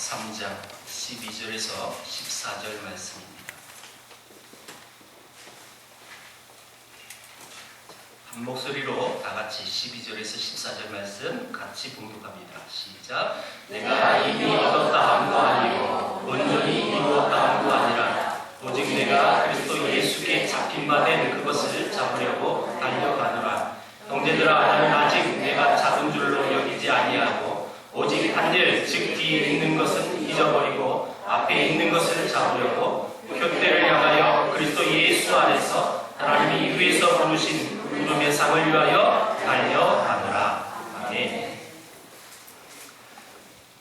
3장 12절에서 14절 말씀입니다. 한 목소리로 다 같이 12절에서 14절 말씀 같이 봉독합니다. 시작. 내가 이미 얻었다 함도 아니요 온전히 이루었다 함도 아니라 오직 내가 그리스도 예수께 잡힌 바 된 그것을 잡으려고 달려가노라. 형제들아, 나는 아직 내가 잡은 줄로 여기지 아니하고 오직 한일 즉 뒤에 있는 것은 잊어버리고 앞에 있는 것을 잡으려고 표대를 향하여 그리스도 예수 안에서 하나님이 위에서 부르신 부름의 상을 위하여 달려가노라. 아멘.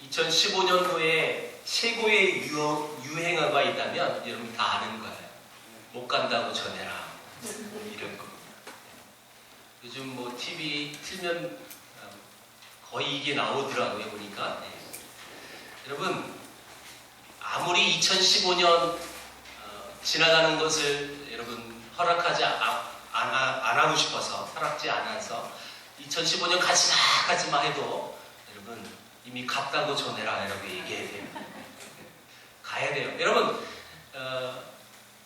2015년도에 최고의 유행어가 있다면 여러분 다 아는 거예요. 못 간다고 전해라. 이런 겁니다. 요즘 뭐 TV 틀면 거의 이게 나오더라고요, 보니까. 네. 여러분, 아무리 2015년 지나가는 것을 여러분 허락하지 안 하고 싶어서, 허락지 않아서 2015년 가지마 해도 여러분 이미 갔다고 전해라 이라고 얘기해야 돼요. 가야 돼요. 여러분,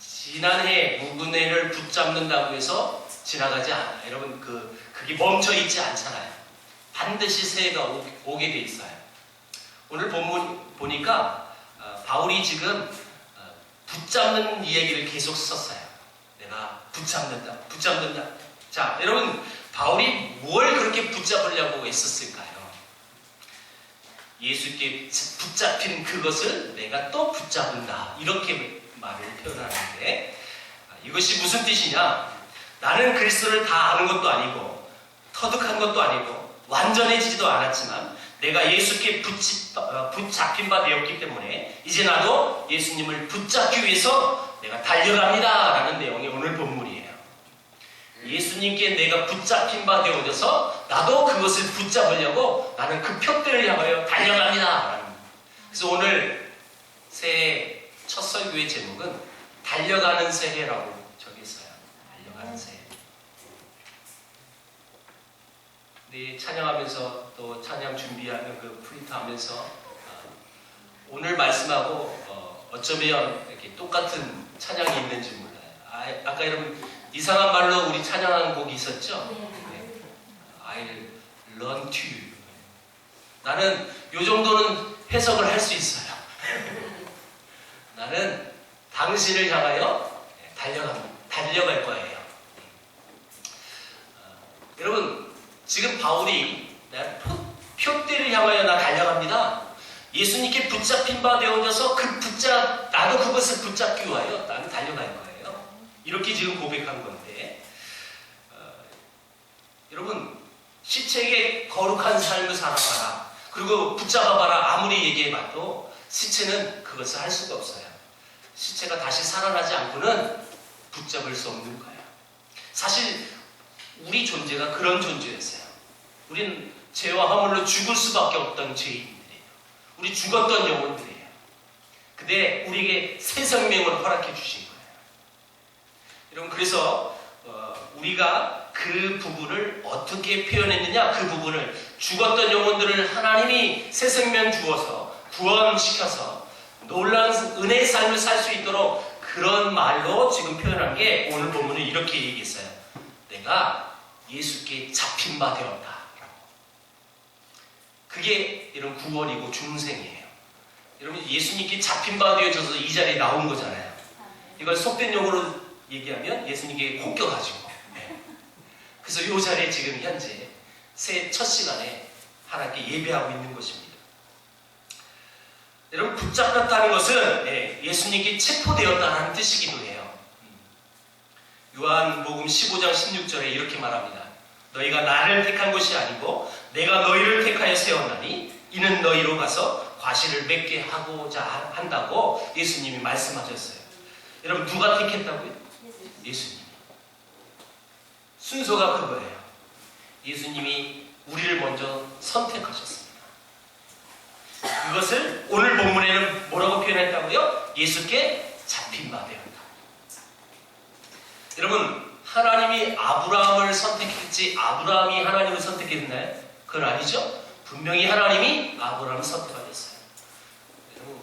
지난해 무근해를 붙잡는다고 해서 지나가지 않아요. 여러분, 그게 멈춰 있지 않잖아요. 반드시 새해가 오게 돼 있어요. 오늘 본문 보니까 바울이 지금 붙잡는 이야기를 계속 썼어요. 내가 붙잡는다. 자, 여러분, 바울이 뭘 그렇게 붙잡으려고 애썼을까요? 예수께 붙잡힌 그것을 내가 또 붙잡는다. 이렇게 말을 표현하는데 이것이 무슨 뜻이냐? 나는 그리스도를 다 아는 것도 아니고 터득한 것도 아니고 완전해지지도 않았지만 내가 예수께 붙잡힌 바 되었기 때문에 이제 나도 예수님을 붙잡기 위해서 내가 달려갑니다 라는 내용이 오늘 본문이에요. 예수님께 내가 붙잡힌 바 되어져서 나도 그것을 붙잡으려고 나는 그 표대를 향하여 달려갑니다. 그래서 오늘 새해 첫 설교의 제목은 달려가는 새해라고 적했어요. 달려가는 새해. 네, 찬양하면서 또 찬양 준비하는 그 프린트 하면서 오늘 말씀하고 어쩌면 이렇게 똑같은 찬양이 있는지 몰라요. 아까 여러분 이상한 말로 우리 찬양하는 곡이 있었죠? 네. I'll run to you. 나는 요 정도는 해석을 할 수 있어요. 나는 당신을 향하여 달려갈 거예요. 여러분, 지금 바울이 표대를 향하여 나 달려갑니다. 예수님께 붙잡힌 바 되어져서 나도 그것을 붙잡기 위하여 나는 달려갈 거예요. 이렇게 지금 고백한 건데, 여러분, 시체에게 거룩한 삶을 살아봐라. 그리고 붙잡아봐라. 아무리 얘기해봐도 시체는 그것을 할 수가 없어요. 시체가 다시 살아나지 않고는 붙잡을 수 없는 거예요. 사실 우리 존재가 그런 존재였어요. 우리는 죄와 허물로 죽을 수밖에 없던 죄인들이에요. 우리 죽었던 영혼들이에요. 근데 우리에게 새 생명을 허락해 주신 거예요. 여러분, 그래서 우리가 그 부분을 어떻게 표현했느냐? 그 부분을 죽었던 영혼들을 하나님이 새 생명 주어서 구원시켜서 놀라운 은혜의 삶을 살 수 있도록 그런 말로 지금 표현한 게 오늘 본문은 이렇게 얘기했어요. 내가 예수께 잡힌 바 되었다. 그게 이런 구원이고 중생이에요. 여러분, 예수님께 잡힌 바 되어져서 이 자리에 나온 거잖아요. 이걸 속된 용어로 얘기하면 예수님께 꼽겨가지고. 네. 그래서 이 자리에 지금 현재 새해 첫 시간에 하나님께 예배하고 있는 것입니다. 여러분, 붙잡혔다는 것은 예수님께 체포되었다는 뜻이기도 해요. 요한복음 15장 16절에 이렇게 말합니다. 너희가 나를 택한 것이 아니고 내가 너희를 택하여 세웠나니 이는 너희로 가서 과실을 맺게 하고자 한다고 예수님이 말씀하셨어요. 여러분, 누가 택했다고요? 예수님이. 순서가 그거예요. 예수님이 우리를 먼저 선택하셨습니다. 그것을 오늘 본문에는 뭐라고 표현했다고요? 예수께 잡힌 바 되었다. 여러분, 하나님이 아브라함을 선택했지 아브라함이 하나님을 선택했나요? 그건 아니죠. 분명히 하나님이 아브라함을 선택하셨어요.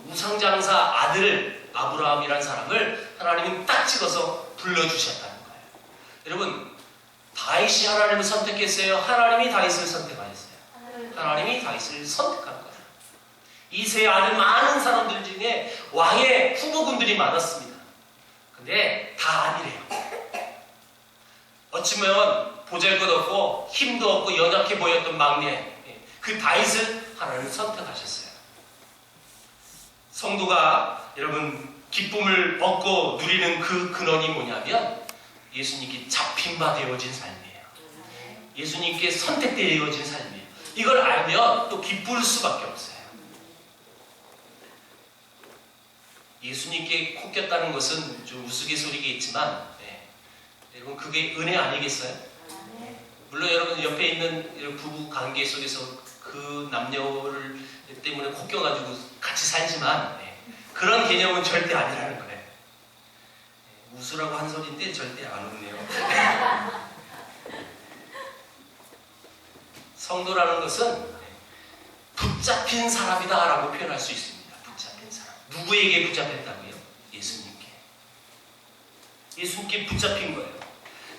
우상장사 아들 아브라함이라는 사람을 하나님은 딱 찍어서 불러주셨다는 거예요. 여러분, 다윗이 하나님을 선택했어요? 하나님이 다윗을 선택하셨어요? 하나님이 다윗을 선택한 거예요. 이세 아는 많은 사람들 중에 왕의 후보군들이 많았습니다. 근데 다 아니래요. 어찌보면 보잘것없고 힘도 없고 연약해 보였던 막내, 그 다윗을 하나님 선택하셨어요. 성도가 여러분 기쁨을 얻고 누리는 그 근원이 뭐냐면 예수님께 잡힌 바 되어진 삶이에요. 예수님께 선택되어진 삶이에요. 이걸 알면 또 기쁠 수밖에 없어요. 예수님께 코 꼈다는 것은 좀 우스갯소리겠지만 여러분 그게 은혜 아니겠어요? 물론 여러분 옆에 있는 부부 관계 속에서 그 남녀를 때문에 코 껴가지고 같이 살지만 그런 개념은 절대 아니라는 거예요. 웃으라고 한 소리인데 절대 안 웃네요. 성도라는 것은 붙잡힌 사람이다 라고 표현할 수 있습니다. 붙잡힌 사람. 누구에게 붙잡혔다고요? 예수님께. 예수님께 붙잡힌 거예요.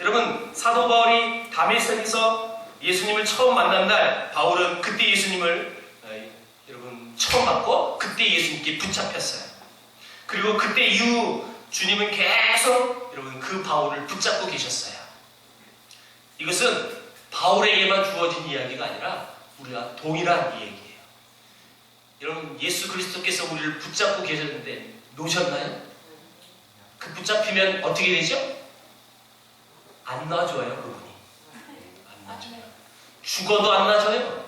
여러분, 사도 바울이 다메섹에서 예수님을 처음 만난 날 바울은 그때 예수님을 여러분 처음 봤고 그때 예수님께 붙잡혔어요. 그리고 그때 이후 주님은 계속 여러분 그 바울을 붙잡고 계셨어요. 이것은 바울에게만 주어진 이야기가 아니라 우리가 동일한 얘기예요. 여러분 예수 그리스도께서 우리를 붙잡고 계셨는데 놓으셨나요? 그 붙잡히면 어떻게 되죠? 안 놔줘요 그분이. 안 놔줘요. 죽어도 안 놔줘요.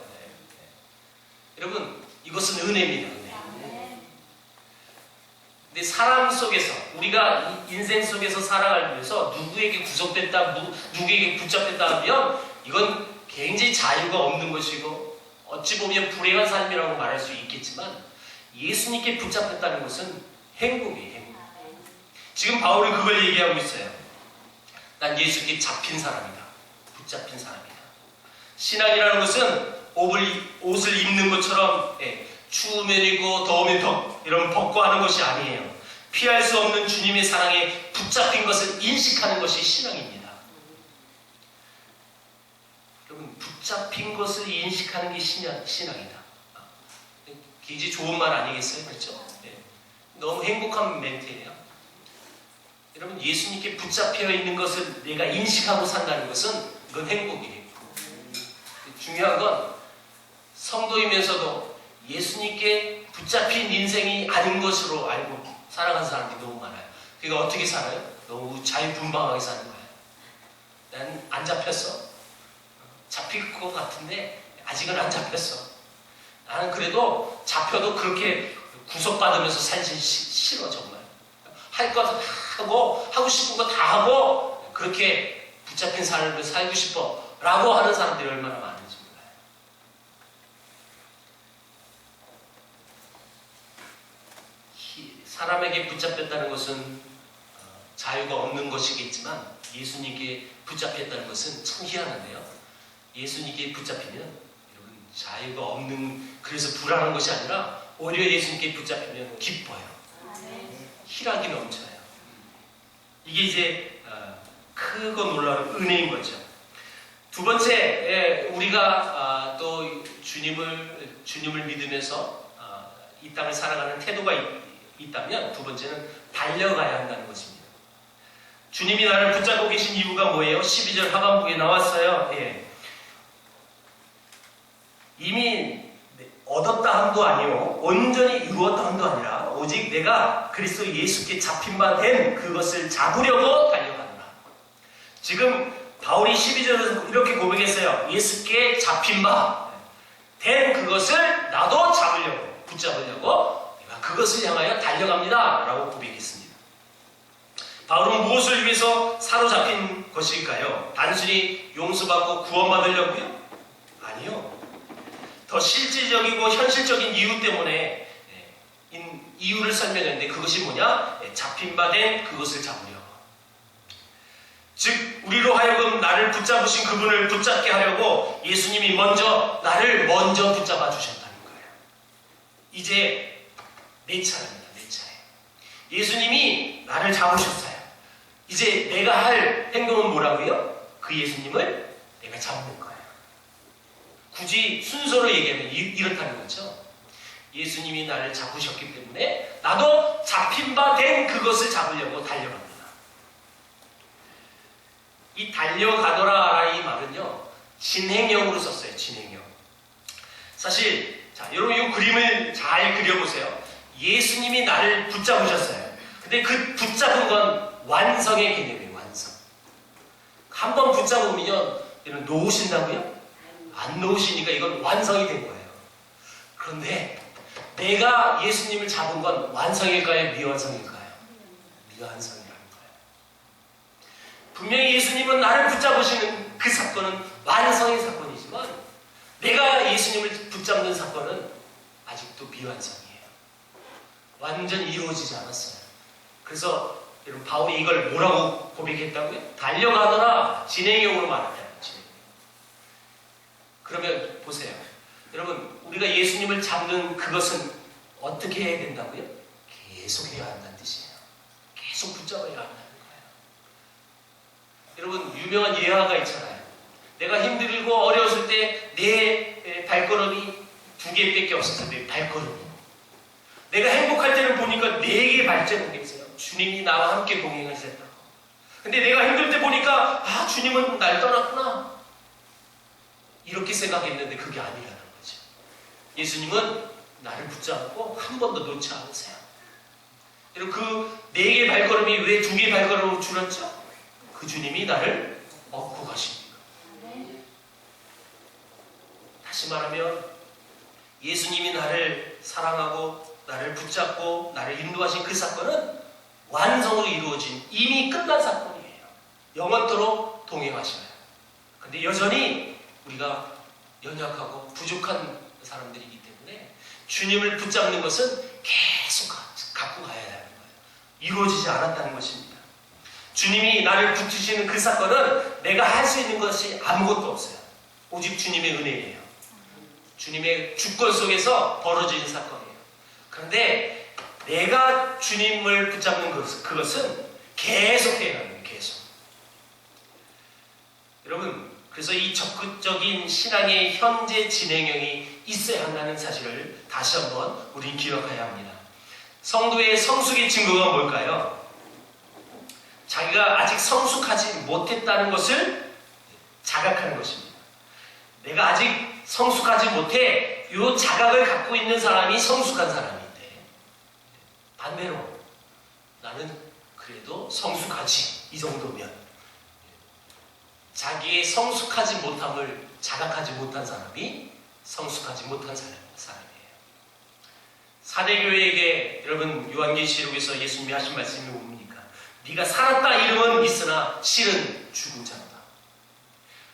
여러분 이것은 은혜입니다. 은혜. 근데 사람 속에서 우리가 인생 속에서 살아가기 위해서 누구에게 구속됐다, 누구에게 붙잡혔다 하면 이건 굉장히 자유가 없는 것이고 어찌 보면 불행한 삶이라고 말할 수 있겠지만 예수님께 붙잡혔다는 것은 행복이에요. 행복. 지금 바울은 그걸 얘기하고 있어요. 난 예수께 잡힌 사람이다. 붙잡힌 사람이다. 신앙이라는 것은 옷을 입는 것처럼 추우면 입고 더우면 이런 벗고 하는 것이 아니에요. 피할 수 없는 주님의 사랑에 붙잡힌 것을 인식하는 것이 신앙입니다. 여러분 붙잡힌 것을 인식하는 게 신앙이다. 굉장히 좋은 말 아니겠어요? 그렇죠? 너무 행복한 멘트예요. 여러분 예수님께 붙잡혀 있는 것을 내가 인식하고 산다는 것은 이건 행복이에요. 중요한 건 성도이면서도 예수님께 붙잡힌 인생이 아닌 것으로 알고 살아가는 사람들이 너무 많아요. 그러니까 어떻게 살아요? 너무 자유분방하게 사는 거예요. 난 안 잡혔어. 잡힐 것 같은데 아직은 안 잡혔어. 나는 그래도 잡혀도 그렇게 구속받으면서 살기 싫어 정말. 할 것 하고 하고 싶은 거 다 하고 그렇게 붙잡힌 삶을 살고 싶어 라고 하는 사람들이 얼마나 많은지 몰라요. 사람에게 붙잡혔다는 것은 자유가 없는 것이겠지만 예수님께 붙잡혔다는 것은 참 희한한데요. 예수님께 붙잡히면 여러분 자유가 없는 그래서 불안한 것이 아니라 오히려 예수님께 붙잡히면 기뻐요. 희락이 넘쳐요. 이게 이제 크고 놀라운 은혜인 거죠. 두 번째, 우리가 또 주님을 믿으면서 이 땅을 살아가는 태도가 있다면 두 번째는 달려가야 한다는 것입니다. 주님이 나를 붙잡고 계신 이유가 뭐예요? 12절 하반부에 나왔어요. 이미 얻었다 함도 아니요 온전히 이루었다 함도 아니라 오직 내가 그리스도 예수께 잡힌 바 된 그것을 잡으려고 달려가노라. 지금 바울이 12절에서 이렇게 고백했어요. 예수께 잡힌 바 된 그것을 나도 잡으려고 붙잡으려고 내가 그것을 향하여 달려갑니다 라고 고백했습니다. 바울은 무엇을 위해서 사로잡힌 것일까요? 단순히 용서받고 구원받으려고요? 아니요. 더 실질적이고 현실적인 이유 때문에 이유를 설명했는데 그것이 뭐냐? 잡힌 바 된 그것을 잡으려고. 즉 우리로 하여금 나를 붙잡으신 그분을 붙잡게 하려고 예수님이 나를 먼저 붙잡아 주셨다는 거예요. 이제 내 차례입니다. 내 차례. 예수님이 나를 잡으셨어요. 이제 내가 할 행동은 뭐라고요? 그 예수님을 내가 잡는 거예요. 굳이 순서로 얘기하면 이렇다는 거죠. 예수님이 나를 잡으셨기 때문에 나도 잡힌 바 된 그것을 잡으려고 달려갑니다. 이 달려가더라 이 말은요, 진행형으로 썼어요. 진행형. 사실 자, 여러분 이 그림을 잘 그려보세요. 예수님이 나를 붙잡으셨어요. 근데 그 붙잡은 건 완성의 개념이에요. 완성. 한 번 붙잡으면 이런 놓으신다고요? 안 놓으시니까 이건 완성이 된 거예요. 그런데 내가 예수님을 잡은 건 완성일까요? 미완성일까요? 미완성이라는 거예요. 분명히 예수님은 나를 붙잡으시는 그 사건은 완성의 사건이지만 내가 예수님을 붙잡는 사건은 아직도 미완성이에요. 완전 이루어지지 않았어요. 그래서 여러분 바울이 이걸 뭐라고 고백했다고요? 달려가더라. 진행형으로 말했다는 진행형. 그러면 보세요. 여러분 우리가 예수님을 잡는 그것은 어떻게 해야 된다고요? 계속 해야 한다는 뜻이에요. 계속 붙잡아야 한다는 거예요. 여러분 유명한 예화가 있잖아요. 내가 힘들고 어려웠을 때 내 발걸음이 2개밖에 없었어요. 내 발걸음이. 내가 행복할 때는 보니까 4개 발자국이 있어요. 주님이 나와 함께 동행하셨다고. 근데 내가 힘들 때 보니까 주님은 날 떠났구나. 이렇게 생각했는데 그게 아니라는 거죠. 예수님은 나를 붙잡고 한 번도 놓지 않으세요. 여러분 그 4개 발걸음이 왜 2개 발걸음으로 줄었죠? 그 주님이 나를 업고 가십니다. 다시 말하면 예수님이 나를 사랑하고 나를 붙잡고 나를 인도하신 그 사건은 완성으로 이루어진 이미 끝난 사건이에요. 영원토록 동행하셔요. 근데 여전히 우리가 연약하고 부족한 사람들이기 때문에 주님을 붙잡는 것은 계속 갖고 가야 하는 거예요. 이루어지지 않았다는 것입니다. 주님이 나를 붙이시는 그 사건은 내가 할 수 있는 것이 아무것도 없어요. 오직 주님의 은혜예요. 주님의 주권 속에서 벌어지는 사건이에요. 그런데 내가 주님을 붙잡는 그것은 계속 해야 합니다. 계속. 여러분 그래서 이 적극적인 신앙의 현재 진행형이 있어야 한다는 사실을 다시 한번 우리 기억해야 합니다. 성도의 성숙의 증거가 뭘까요? 자기가 아직 성숙하지 못했다는 것을 자각하는 것입니다. 내가 아직 성숙하지 못해 이 자각을 갖고 있는 사람이 성숙한 사람인데 반대로 나는 그래도 성숙하지 이 정도면 자기의 성숙하지 못함을 자각하지 못한 사람이 성숙하지 못한 사람이에요. 사대교회에게 여러분 요한계시록에서 예수님이 하신 말씀이 뭡니까? 네가 살았다 이름은 있으나 실은 죽은 자다.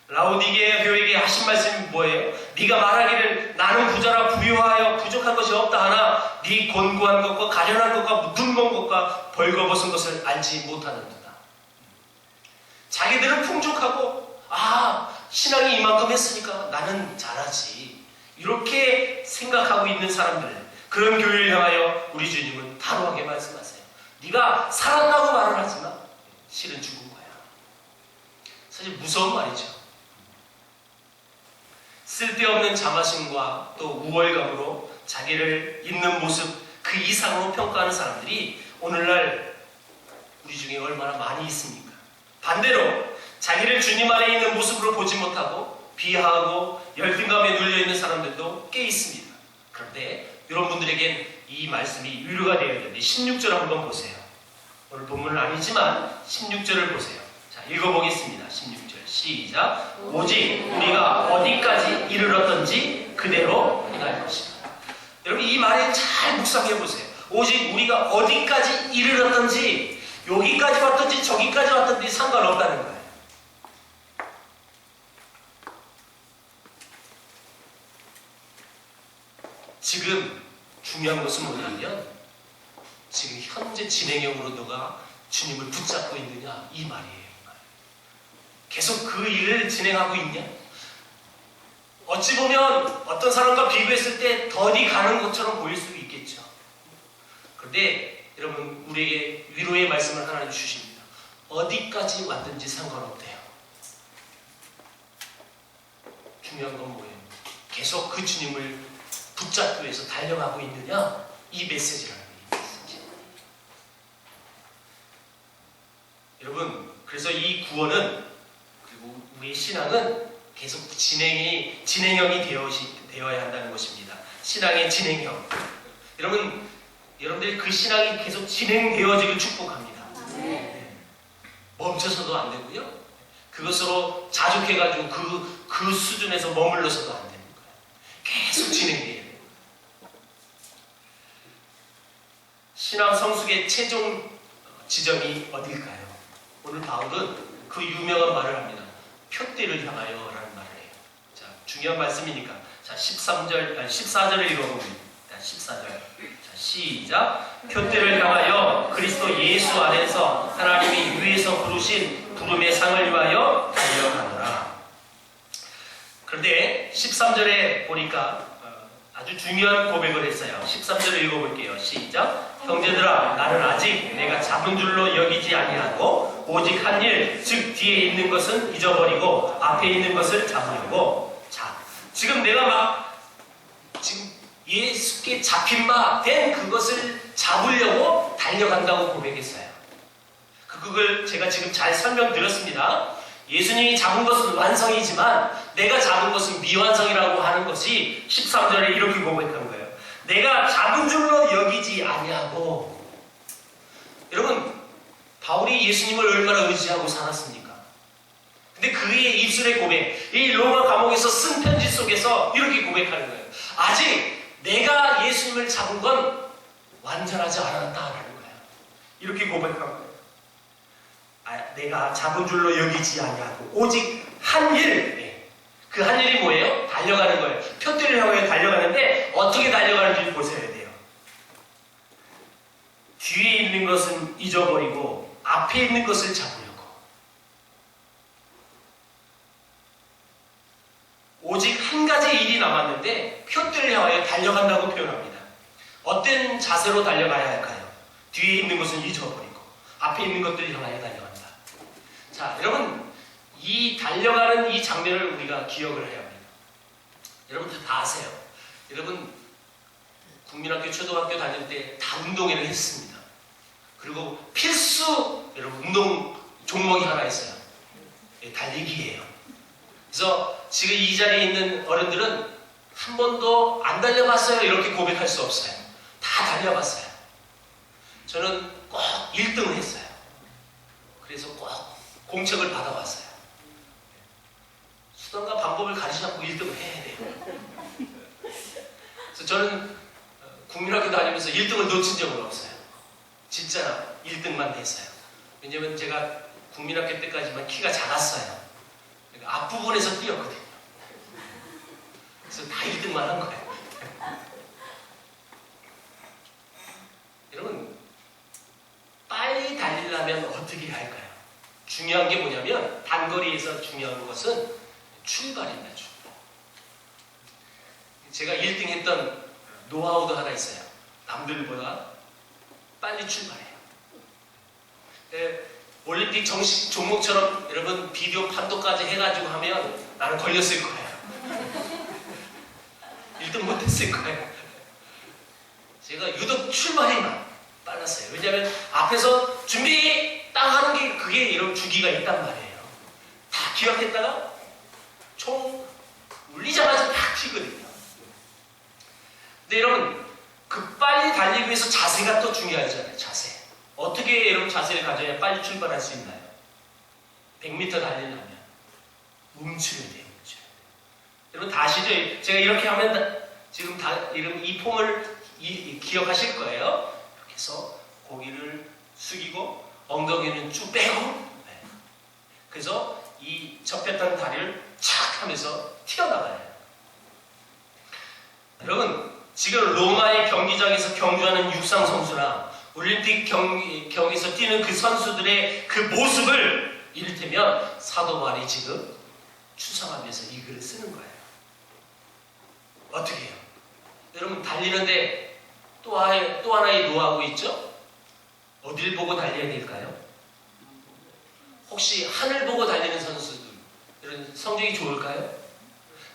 라오디게아 교회에게 하신 말씀이 뭐예요? 네가 말하기를 나는 부자라 부유하여 부족한 것이 없다 하나 네 곤고한 것과 가련한 것과 눈먼 것과 벌거벗은 것을 알지 못하는도다. 자기들은 풍족하고 신앙이 이만큼 했으니까 나는 잘하지 이렇게 생각하고 있는 사람들, 그런 교회를 향하여 우리 주님은 단호하게 말씀하세요. 네가 살았다고 말을 하지만 실은 죽은 거야. 사실 무서운 말이죠. 쓸데없는 자만심과 또 우월감으로 자기를 있는 모습 그 이상으로 평가하는 사람들이 오늘날 우리 중에 얼마나 많이 있습니까? 반대로 자기를 주님 안에 있는 모습으로 보지 못하고 비하하고 열등감에 눌려있는 사람들도 꽤 있습니다. 그런데 이런 분들에겐 이 말씀이 위로가 되어야 되는데 16절 한번 보세요. 오늘 본문은 아니지만 16절을 보세요. 자, 읽어보겠습니다. 16절 시작. 오직 우리가 어디까지 이르렀던지 그대로 행할 것이다. 여러분 이 말에 잘 묵상해 보세요. 오직 우리가 어디까지 이르렀던지 여기까지 왔든지 저기까지 왔든지 상관없다는 거예요. 지금 중요한 것은 뭐냐면 지금 현재 진행형으로 너가 주님을 붙잡고 있느냐 이 말이에요. 계속 그 일을 진행하고 있냐? 어찌 보면 어떤 사람과 비교했을 때 더디 가는 것처럼 보일 수 있겠죠. 그런데 여러분, 우리에게 위로의 말씀을 하나님 주십니다. 어디까지 왔든지 상관없대요. 중요한 건 뭐예요? 계속 그 주님을 붙잡기 위해서 달려가고 있느냐? 이 메시지라는 거예요. 여러분, 그래서 이 구원은, 그리고 우리의 신앙은 계속 진행형이 되어야 한다는 것입니다. 신앙의 진행형. 여러분들이 그 신앙이 계속 진행되어지길 축복합니다. 네. 멈춰서도 안 되고요. 그것으로 자족해가지고 그 수준에서 머물러서도 안 되는 거예요. 계속 진행돼야 돼요. 신앙 성숙의 최종 지점이 어딜까요? 오늘 바울은 그 유명한 말을 합니다. 표대를 향하여 라는 말을 해요. 자, 중요한 말씀이니까. 자, 14절을 읽어봅니다. 14절. 자, 시작. 표대를 향하여 그리스도 예수 안에서 하나님이 위에서 부르신 부름의 상을 위하여 달려가노라. 그런데 13절에 보니까 아주 중요한 고백을 했어요. 13절을 읽어볼게요. 시작. 형제들아, 나는 아직 내가 잡은 줄로 여기지 아니하고 오직 한 일, 즉 뒤에 있는 것은 잊어버리고 앞에 있는 것을 잡으려고. 자, 지금 내가 지금 예수께 잡힌 바 된 그것을 잡으려고 달려간다고 고백했어요. 그걸 제가 지금 잘 설명드렸습니다. 예수님이 잡은 것은 완성이지만 내가 잡은 것은 미완성이라고 하는 것이 13절에 이렇게 고백한 거예요. 내가 잡은 줄로 여기지 아니하고. 여러분, 바울이 예수님을 얼마나 의지하고 살았습니까? 근데 그의 입술의 고백, 이 로마 감옥에서 쓴 편지 속에서 이렇게 고백하는 거예요. 아직 내가 예수님을 잡은 건 완전하지 않았다라는 거예요. 이렇게 고백한 거예요. 내가 잡은 줄로 여기지 아니하고 오직 한 일. 그 한 일이 뭐예요? 달려가는 거예요. 표대를 향해 달려가는데 어떻게 달려가는지 보셔야 돼요. 뒤에 있는 것은 잊어버리고 앞에 있는 것을 잡으려고. 오직 한 가지 일이 남았는데 표대를 향하여 달려간다고 표현합니다. 어떤 자세로 달려가야 할까요? 뒤에 있는 것은 잊어버리고 앞에 있는 것들을 향하여 달려간다. 자, 여러분, 이 달려가는 이 장면을 우리가 기억을 해야 합니다. 여러분들 다 아세요. 여러분, 국민학교, 초등학교 다닐 때 다 운동회를 했습니다. 그리고 필수 여러분 운동 종목이 하나 있어요. 달리기예요. 그래서 지금 이 자리에 있는 어른들은 한 번도 안 달려봤어요 이렇게 고백할 수 없어요. 다 달려봤어요. 저는 꼭 1등을 했어요. 그래서 꼭 공책을 받아봤어요. 수단과 방법을 가르치지 않고 1등을 해야 돼요. 그래서 저는 국민학교 다니면서 1등을 놓친 적은 없어요. 진짜 1등만 했어요. 왜냐면 제가 국민학교 때까지만 키가 작았어요. 그러니까 앞부분에서 뛰었거든요. 그래서 다 1등만 한 거예요. 여러분, 빨리 달리려면 어떻게 할까요? 중요한 게 뭐냐면 단거리에서 중요한 것은 출발입니다. 출발. 제가 1등 했던 노하우도 하나 있어요. 남들보다 빨리 출발해요. 올림픽 정식 종목처럼 여러분 비디오 판도까지 해가지고 하면 나는 걸렸을 거예요. 1등 못했을 거예요. 제가 유독 출발이 빨랐어요. 왜냐하면 앞에서 준비 딱 하는 게 그게 이런 주기가 있단 말이에요. 다 기억했다가 총 울리자마자 딱 튀거든요. 근데 여러분, 그 빨리 달리기 위해서 자세가 또 중요하잖아요. 자세. 어떻게 여러분 자세를 가져야 빨리 출발할 수 있나요? 100m 달리려면 멈춰야 돼요. 여러분 다 아시죠? 제가 이렇게 하면 지금 다 이 폼을 기억하실 거예요. 이렇게 해서 고기를 숙이고 엉덩이는 쭉 빼고, 네. 그래서 이 접혔던 다리를 착 하면서 튀어나가요. 여러분, 지금 로마의 경기장에서 경주하는 육상 선수나 올림픽 경기에서 뛰는 그 선수들의 그 모습을 이를테면 사도 바울이 지금 추상하면서 이 글을 쓰는 거예요. 어떻게 해요? 여러분 달리는데 또 하나의 노하우 있죠? 어딜 보고 달려야 될까요? 혹시 하늘 보고 달리는 선수들 이런 성적이 좋을까요?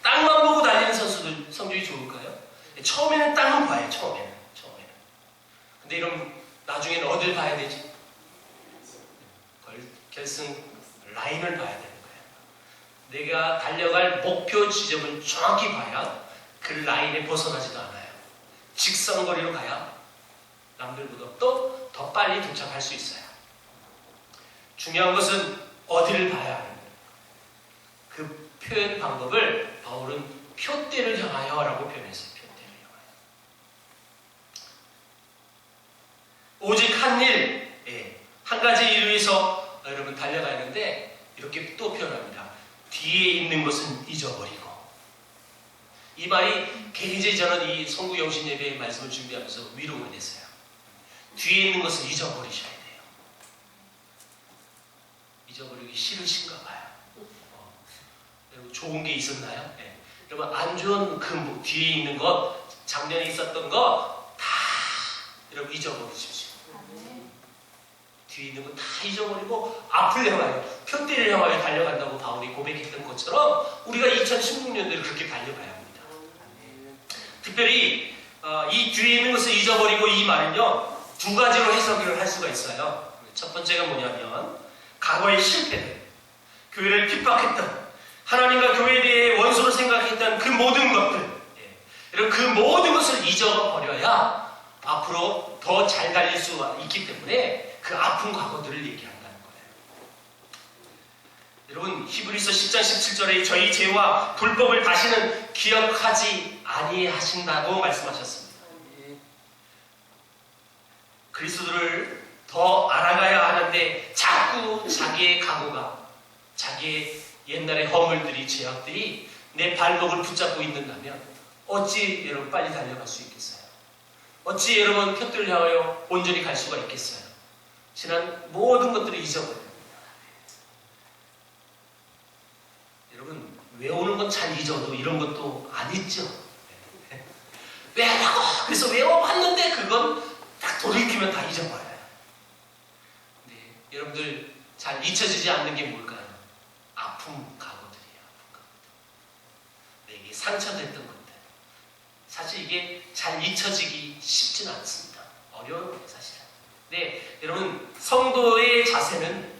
땅만 보고 달리는 선수들 성적이 좋을까요? 처음에는 땅은 봐요. 처음에는. 근데 이런 나중에는 어딜 봐야 되지? 결승 라인을 봐야 되는 거예요. 내가 달려갈 목표 지점을 정확히 봐야 그 라인에 벗어나지도 않아요. 직선거리로 가야 남들보다 또 더 빨리 도착할 수 있어요. 중요한 것은 어디를 봐야 하는 거예요. 그 표현 방법을 바울은 표대를 향하여 라고 표현했어요. 표대를 향하여. 오직 한 일, 한 가지 일을 위해서 여러분 달려가야 하는데 이렇게 또 표현합니다. 뒤에 있는 것은 잊어버리고. 이 말이 굉장히 저는 이 성구 영신 예배의 말씀을 준비하면서 위로가 됐어요. 뒤에 있는 것을 잊어버리셔야 돼요. 잊어버리기 싫으신가 봐요. 여러분 좋은 게 있었나요? 네. 여러분 안 좋은 그 뒤에 있는 것, 작년에 있었던 거 다 여러분 잊어버리십시오. 뒤에 있는 거 다 잊어버리고 앞을 향하여, 표대를 향하여 달려간다고 바울이 고백했던 것처럼 우리가 2016년도에 그렇게 달려가야 합니다. 특별히 이 뒤에 있는 것을 잊어버리고 이 말은요 두 가지로 해석을 할 수가 있어요. 첫 번째가 뭐냐면 과거의 실패들, 교회를 핍박했던, 하나님과 교회에 대해 원수로 생각했던 그 모든 것들, 이런 그 모든 것을 잊어버려야 앞으로 더 잘 달릴 수가 있기 때문에 그 아픈 과거들을 얘기한다는 거예요. 여러분 히브리서 10장 17절에 저희 죄와 불법을 다시는 기억하지 아니하신다고 말씀하셨습니다. 그리스도를 더 알아가야 하는데 자꾸 자기의 각오가, 자기의 옛날의 허물들이, 죄악들이 내 발목을 붙잡고 있는다면 어찌 여러분 빨리 달려갈 수 있겠어요? 어찌 여러분 표들을 향하여 온전히 갈 수가 있겠어요? 지난 모든 것들을 잊어버려요. 여러분 외우는 건 잘 잊어도 이런 것도 안 잊죠. 외우라고 그래서 외워봤는데 그건 딱 돌이키면 다 잊어버려요. 네, 여러분들 잘 잊혀지지 않는 게 뭘까요? 아픔 각오들이에요. 아픔 각오들. 내게 상처됐던 것들. 사실 이게 잘 잊혀지기 쉽지는 않습니다. 어려운 거예요, 사실은. 네, 여러분 성도의 자세는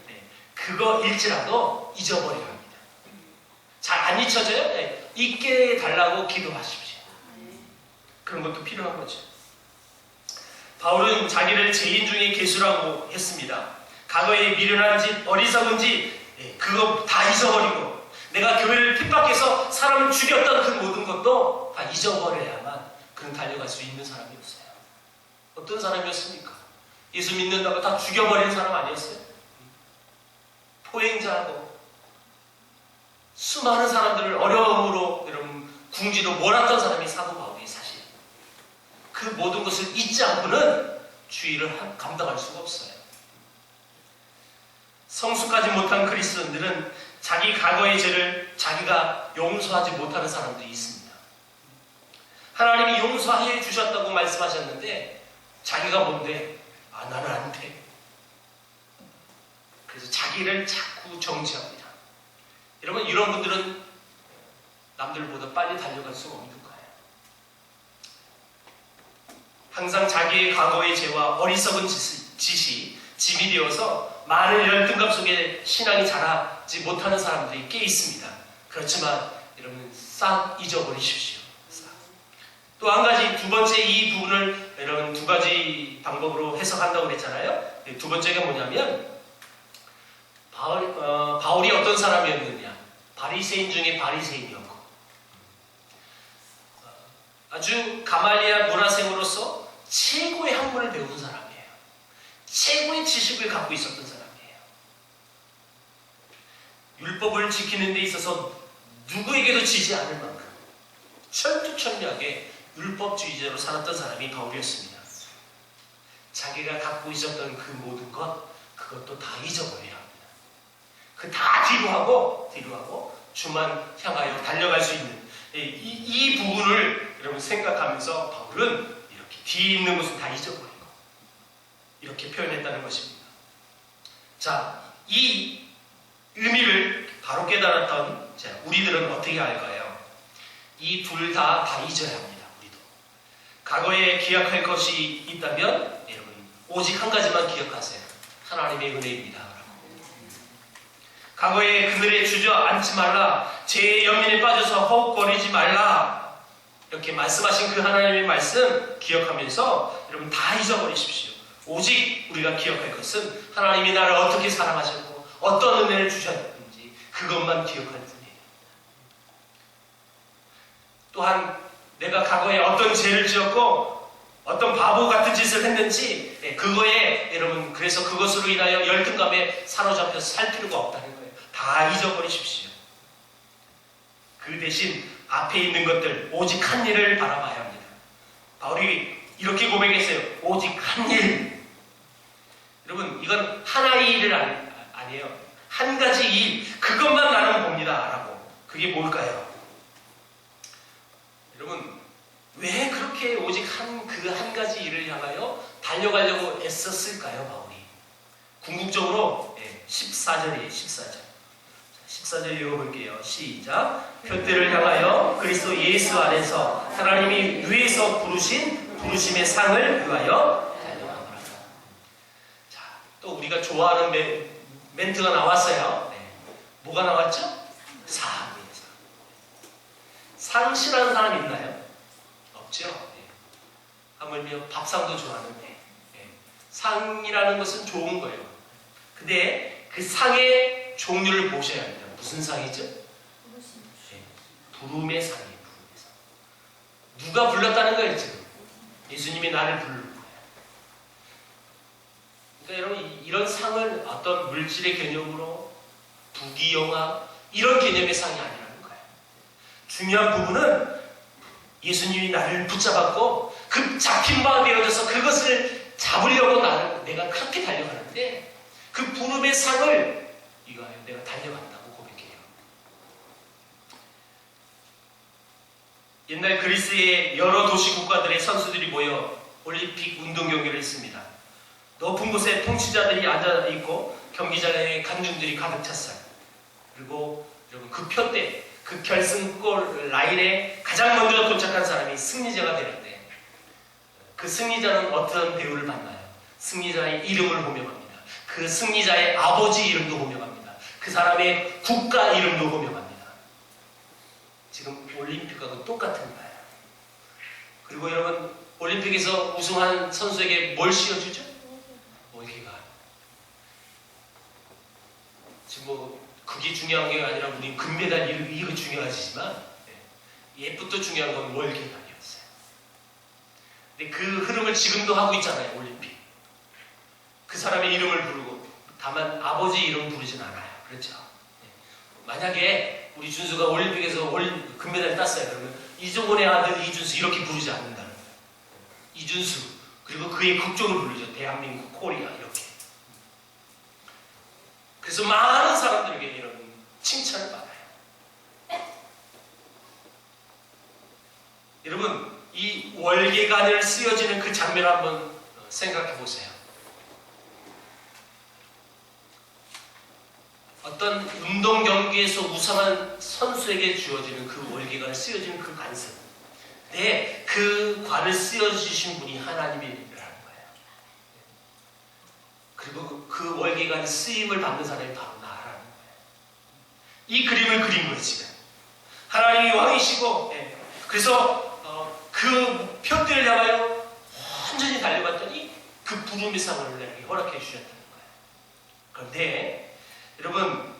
그거일지라도 잊어버려야 합니다. 잘 안 잊혀져요? 네, 잊게 달라고 기도하십시오. 그런 것도 필요한 거죠. 바울은 자기를 죄인 중에 계수라고 했습니다. 과거에 미련한 짓, 어리석은 짓, 그거 다 잊어버리고 내가 교회를 핍박해서 사람을 죽였던 그 모든 것도 다 잊어버려야만 그는 달려갈 수 있는 사람이었어요. 어떤 사람이었습니까? 예수 믿는다고 다 죽여버린 사람 아니었어요? 포행자하고 수많은 사람들을 어려움으로 여러분 궁지로 몰았던 사람이 사도 바울이 사실 그 모든 것을 잊지 않고는 주의를 감당할 수가 없어요. 성숙하지 못한 그리스도인들은 자기 과거의 죄를 자기가 용서하지 못하는 사람들이 있습니다. 하나님이 용서해 주셨다고 말씀하셨는데 자기가 뭔데? 나는 안 돼. 그래서 자기를 자꾸 정죄합니다. 여러분 이런 분들은 남들보다 빨리 달려갈 수 없는 거예요. 항상 자기의 과거의 죄와 어리석은 짓이 짐이 되어서 많은 열등감 속에 신앙이 자라지 못하는 사람들이 꽤 있습니다. 그렇지만 여러분 싹 잊어버리십시오. 또 한 가지, 두 번째 이 부분을 여러분 두 가지 방법으로 해석한다고 그랬잖아요. 두 번째가 뭐냐면 바울이 어떤 사람이었느냐? 바리새인 중에 바리새인이었고 아주 가말리아 문화생으로서 최고의 학문을 배운 사람이에요. 최고의 지식을 갖고 있었던 사람이에요. 율법을 지키는 데 있어서 누구에게도 지지 않을 만큼 철두철미하게 율법주의자로 살았던 사람이 바울이었습니다. 자기가 갖고 있었던 그 모든 것, 그것도 다 잊어버려야 합니다. 그 다 뒤로 하고 주만 향하여 달려갈 수 있는 이 부분을 여러분 생각하면서 바울은 이렇게 뒤에 있는 것은 다 잊어버리고 이렇게 표현했다는 것입니다. 자, 이 의미를 바로 깨달았던 우리들은 어떻게 할까요? 이 둘 다 잊어야 합니다. 우리도 과거에 기억할 것이 있다면 여러분 오직 한 가지만 기억하세요. 하나님의 은혜입니다. 과거에 그늘에 주저앉지 말라, 죄의 연민에 빠져서 허욱거리지 말라, 이렇게 말씀하신 그 하나님의 말씀 기억하면서 여러분 다 잊어버리십시오. 오직 우리가 기억할 것은 하나님이 나를 어떻게 사랑하셨고 어떤 은혜를 주셨는지 그것만 기억할 뿐이에요. 또한 내가 과거에 어떤 죄를 지었고 어떤 바보 같은 짓을 했는지 그거에 여러분 그래서 그것으로 인하여 열등감에 사로잡혀서 살 필요가 없다는 거예요. 다 잊어버리십시오. 그 대신 앞에 있는 것들 오직 한 일을 바라봐야 합니다. 바울이 이렇게 고백했어요. 오직 한 일. 여러분 이건 하나의 일을 아니에요. 한 가지 일, 그것만 나는 봅니다 라고. 그게 뭘까요? 여러분 왜 그렇게 오직 그 한 가지 일을 향하여 달려가려고 애썼을까요? 바울이 궁극적으로 14절이에요. 14절 읽어볼게요. 시작. 표대를 향하여 그리스도 예수 안에서 하나님이 위에서 부르신 부르심의 상을 위하여 달려가노라. 자, 또 우리가 좋아하는 멘트가 나왔어요. 뭐가 나왔죠? 상입니다. 상 싫어하는 사람 있나요? 없죠. 하물며 밥상도 좋아하는데 상이라는 것은 좋은 거예요. 근데 그 상의 종류를 보셔야 합니다. 무슨 상이죠? 부름의 상이에요. 부름의 상. 누가 불렀다는 거예요 지금? 예수님이 나를 부른 거예요. 그러니까 여러분 이런 상을 어떤 물질의 개념으로 부귀영화 이런 개념의 상이 아니라는 거예요. 중요한 부분은 예수님이 나를 붙잡았고 그 잡힌 바 되어져서 그것을 잡으려고 내가 그렇게 달려가는데 그 부름의 상을 이거예요. 내가 달려간다고 고백해요. 옛날 그리스의 여러 도시 국가들의 선수들이 모여 올림픽 운동 경기를 했습니다. 높은 곳에 통치자들이 앉아있고 경기장에 관중들이 가득 찼어요. 그리고 여러분 그 표대, 그 결승골 라인에 가장 먼저 도착한 사람이 승리자가 되는데 그 승리자는 어떤 대우를 받나요? 승리자의 이름을 호명합니다. 그 승리자의 아버지 이름도 호명합니다. 그 사람의 국가 이름도 호명합니다. 지금 올림픽하고 똑같은 거예요. 그리고 여러분 올림픽에서 우승한 선수에게 뭘 씌워주죠? 월계관. 지금 뭐 그게 중요한 게 아니라 우리 금메달 이거 중요하지만 예쁘도 중요한 건 월계관이었어요. 근데 그 흐름을 지금도 하고 있잖아요. 올림픽. 그 사람의 이름을 부르고 다만 아버지 이름 부르진 않아요. 그렇죠? 만약에 우리 준수가 올림픽에서 금메달 땄어요. 그러면 이종원의 아들 이준수 이렇게 부르지 않는다는 거예요. 이준수 그리고 그의 국적을 부르죠. 대한민국, 코리아 이렇게. 그래서 많은 사람들에게 이런 칭찬을 받아요. 여러분 이 월계관을 쓰여지는 그 장면 한번 생각해 보세요. 어떤 운동 경기에서 우승한 선수에게 주어지는 그 월계관을 쓰여지는 그 관습. 네, 그 관을 쓰여주신 분이 하나님이라는 거예요. 그리고 그 월계관 쓰임을 받는 사람이 바로 나라는 거예요. 이 그림을 그린 거예요 지금. 하나님이 왕이시고 그래서 그 표대를 향하여 완전히 달려갔더니 그 부름의 상을 내게 허락해 주셨다는 거예요. 그런데 여러분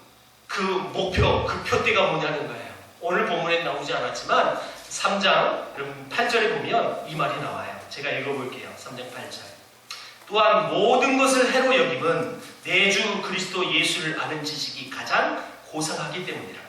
그 목표, 그 표대가 뭐냐는 거예요. 오늘 본문에 나오지 않았지만 3장 여러분 8절에 보면 이 말이 나와요. 제가 읽어볼게요. 3장 8절. 또한 모든 것을 해로 여김은 내 주 그리스도 예수를 아는 지식이 가장 고상하기 때문이라.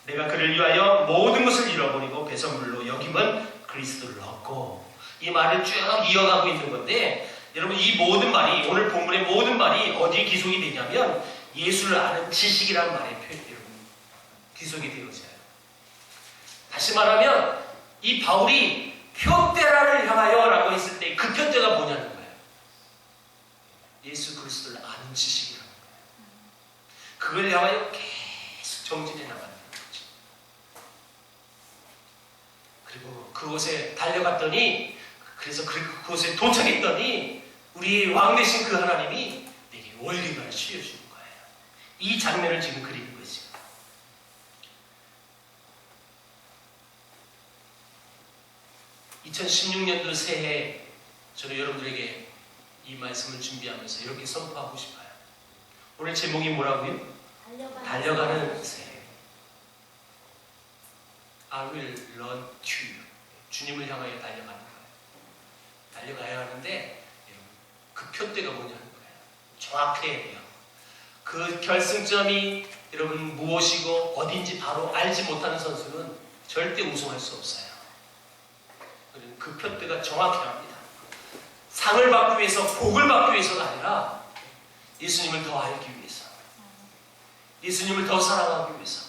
내가 그를 위하여 모든 것을 잃어버리고 배설물로 여김은 그리스도를 얻고. 이 말을 쭉 이어가고 있는 건데 여러분 이 모든 말이 오늘 본문의 모든 말이 어디에 기속이 되냐면 예수를 아는 지식이라는 말에 기속이 되어져요. 다시 말하면 이 바울이 표대라를 향하여 라고 했을 때 그 그리스도를 아는 지식이라는 거예요. 그걸 향하여 계속 정진해 나가는 거죠. 그리고 그곳에 달려갔더니, 그래서 그곳에 도착했더니 우리 왕 되신 그 하나님이 내게 올리브를 씌워주는 거예요. 이 장면을 지금 그리는 거죠. (2016년도) 새해 저는 여러분들에게 이 말씀을 준비하면서 이렇게 선포하고 싶어요. 오늘 제목이 뭐라고요? 달려가는 새해. I will run to you. 주님을 향하여 달려가는 거예요. 달려가야 하는데 여러분, 그 표대가 뭐냐는 거예요. 정확해야 돼요. 그 결승점이 여러분 무엇이고 어딘지 바로 알지 못하는 선수는 절대 우승할 수 없어요. 그 표대가 정확해야 합니다. 상을 받기 위해서, 복을 받기 위해서가 아니라 예수님을 더 알기 위해서, 예수님을 더 사랑하기 위해서,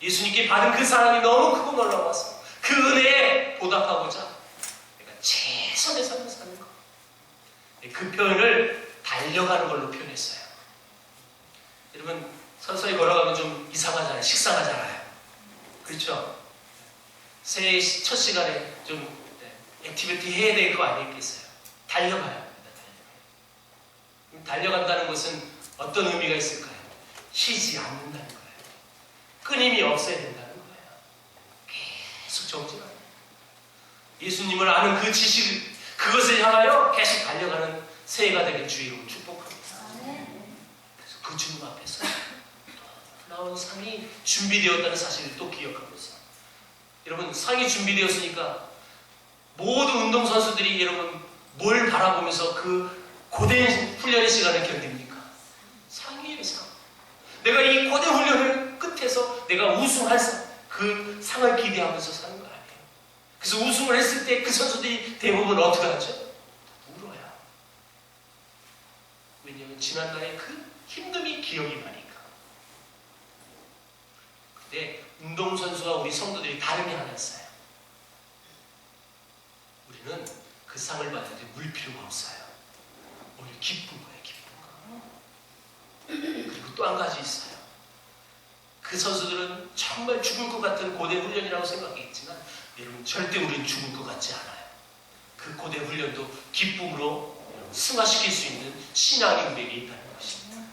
예수님께 받은 그 사랑이 너무 크고 놀라워서 그 은혜에 보답하고자 내가 최선의 삶을 사는 것. 그 표현을 달려가는 걸로 표현했어요. 여러분, 서서히 걸어가면 좀 이상하잖아요. 식상하잖아요. 그렇죠? 새해 첫 시간에 좀 액티비티 해야 될 거 아니겠어요? 달려가야 합니다. 달려간다는 것은 어떤 의미가 있을까요? 쉬지 않는다는 거예요. 끊임이 없어야 된다는 거예요. 계속 정진하는 거예요. 예수님을 아는 그 지식, 그것을 향하여 계속 달려가는 새해가 되길 주의 이름으로 축복합니다. 그래서 그 주님 앞에서 나온 상이 준비되었다는 사실을 또 기억하고 있어요. 여러분, 상이 준비되었으니까 모든 운동선수들이 여러분 뭘 바라보면서 그 고된 훈련의 시간을 견딥니까? 상이에요, 상. 내가 이 고된 훈련을 끝에서 내가 우승할 그 상을 기대하면서 사는 거 아니에요. 그래서 우승을 했을 때 그 선수들이 대부분 어떻게 하죠? 울어요. 왜냐하면 지난날의 그 힘듦이 기억이 나니까. 근데 운동선수와 우리 성도들이 다른 게 하나 있어요. 우리는 그 상을 받을 때 울 필요가 없어요. 오히려 기쁜 거예요, 기쁜 거. 그리고 또 한 가지 있어요. 그 선수들은 정말 죽을 것 같은 고된 훈련이라고 생각했지만 여러분, 절대 우리는 죽을 것 같지 않아요. 그 고된 훈련도 기쁨으로 승화시킬 수 있는 신앙이 우리에게 있다는 것입니다.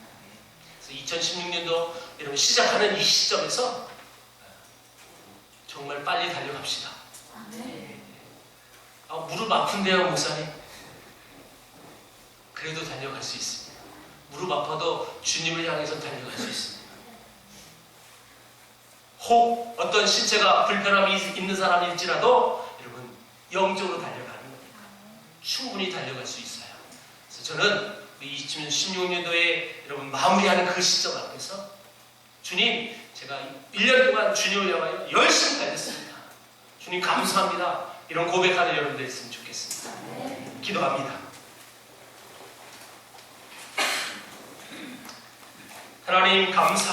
그래서 2016년도 여러분 시작하는 이 시점에서 정말 빨리 달려갑시다. 무릎 아픈데요, 목사님? 그래도 달려갈 수 있습니다. 무릎 아파도 주님을 향해서 달려갈 수 있습니다. 혹 어떤 신체가 불편함이 있는 사람일지라도 여러분 영적으로 달려가는 거니까 충분히 달려갈 수 있어요. 그래서 저는 2016년도에 여러분 마무리하는 그 시점 앞에서 주님, 제가 1년 동안 주님을 향하여 열심히 달렸습니다. 주님 감사합니다. 이런 고백하는 여러분들 있으면 좋겠습니다. 기도합니다. 하나님 감사합니다.